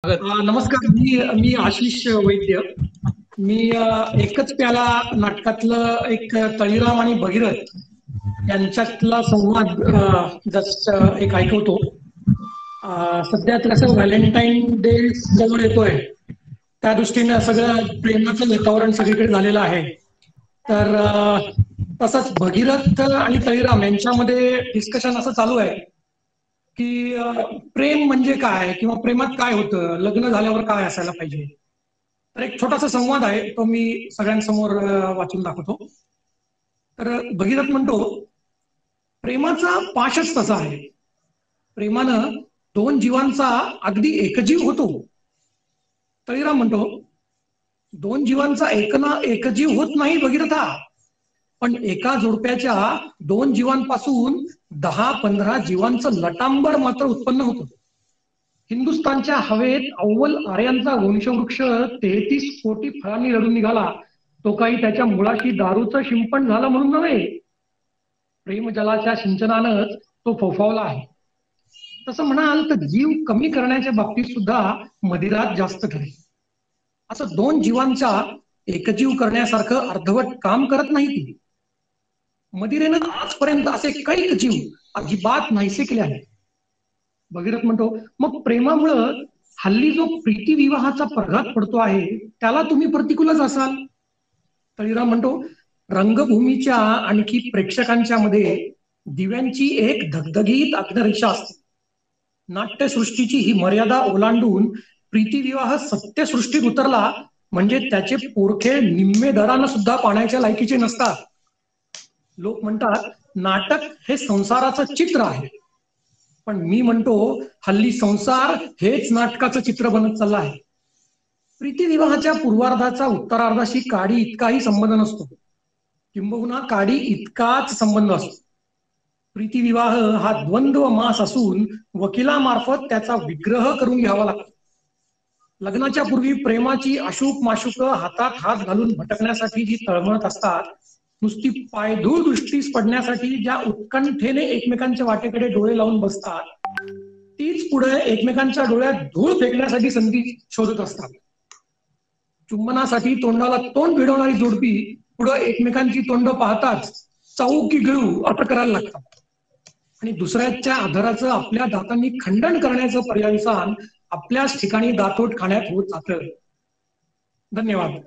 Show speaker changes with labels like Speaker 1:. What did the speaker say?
Speaker 1: नमस्कार. मी आशिष वैद्य. मी एकच प्याला नाटकातलं एक तळीराम आणि भगीरथ यांच्यातला संवाद जस्ट एक ऐकवतो. सध्या तर असं व्हॅलेंटाईन डे जवळ येतोय, त्या दृष्टीने सगळं प्रेमाचं वातावरण सगळीकडे झालेलं आहे. तर तसंच भगीरथ आणि तळीराम यांच्यामध्ये डिस्कशन असं चालू आहे की प्रेम म्हणजे काय, किंवा प्रेमात काय होतं, लग्न झाल्यावर काय असायला पाहिजे. तर एक छोटासा संवाद आहे, तो मी सगळ्यांसमोर वाचून दाखवतो. तर भगीरथ म्हणतो, प्रेमाचा पाशच तसा आहे. प्रेमानं दोन जीवांचा अगदी एकजीव होतो. तळीराम म्हणतो, दोन जीवांचा एकजीव होत नाही भगीरथा, पण एका जोडप्याच्या दोन जीवांपासून 10-15 जीवांचं लटांबर मात्र उत्पन्न होतं. हिंदुस्थानच्या हवेत अव्वल आर्यांचा वंशवृक्ष 33 कोटी फळांनी रडून निघाला. तो काही त्याच्या मुळाशी दारूचं शिंपण झालं म्हणून नव्हे, प्रेमजलाच्या सिंचनानंच तो फोफावला आहे. तसं म्हणाल तर जीव कमी करण्याच्या बाबतीत सुद्धा मदिरात जास्त ठरेल. असं दोन जीवांचा एकजीव करण्यासारखं अर्धवट काम करत नाही ती. मदिरेनं आजपर्यंत असे कैक जीव अजिबात नाहीसे केले आहेत. भगीरथ म्हणतो, मग प्रेमामुळं हल्ली जो प्रीती विवाहाचा प्रघात पडतो आहे त्याला तुम्ही प्रतिकूलच असाल. तळीराम म्हणतो, रंगभूमीच्या आणखी प्रेक्षकांच्या मध्ये दिव्यांची एक धगधगीत अग्नरेषा असते. नाट्यसृष्टीची ही मर्यादा ओलांडून प्रीतिविवाह सत्यसृष्टीत उतरला म्हणजे त्याचे पोरखे निम्मे दरानं सुद्धा पाण्याच्या लायकीचे नसतात. लोक म्हणतात नाटक हे संसाराचं चित्र आहे, पण मी म्हणतो हल्ली संसार हेच नाटकाचं चित्र बनत चाललं आहे. प्रीतिविवाहाच्या पूर्वार्धाचा उत्तरार्धाशी काडी इतकाही संबंध नसतो, किंबहुना काडी इतकाच संबंध असतो. प्रीतिविवाह हा द्वंद्व मास असून वकिलामार्फत त्याचा विग्रह करून घ्यावा लागतो. लग्नाच्या पूर्वी प्रेमाची अशुक माशुक हातात हात घालून भटकण्यासाठी जी तळमळत असतात, नुसती पायधूळ दृष्टीस पडण्यासाठी ज्या उत्कंठेने एकमेकांच्या वाटेकडे डोळे लावून बसतात, तीच पुढे एकमेकांच्या डोळ्यात धूळ फेकण्यासाठी संधी शोधत असतात. चुंबनासाठी तोंडाला तोंड भिडवणारी जोडपी पुढे एकमेकांची तोंड पाहताच चाऊ की गिळू असं करायला लागतात. आणि दुसऱ्याच्या आधाराचं आपल्या दातांनी खंडन करण्याचं पर्यवसान आपल्याच ठिकाणी दातोट खाण्यात होत जातं. धन्यवाद.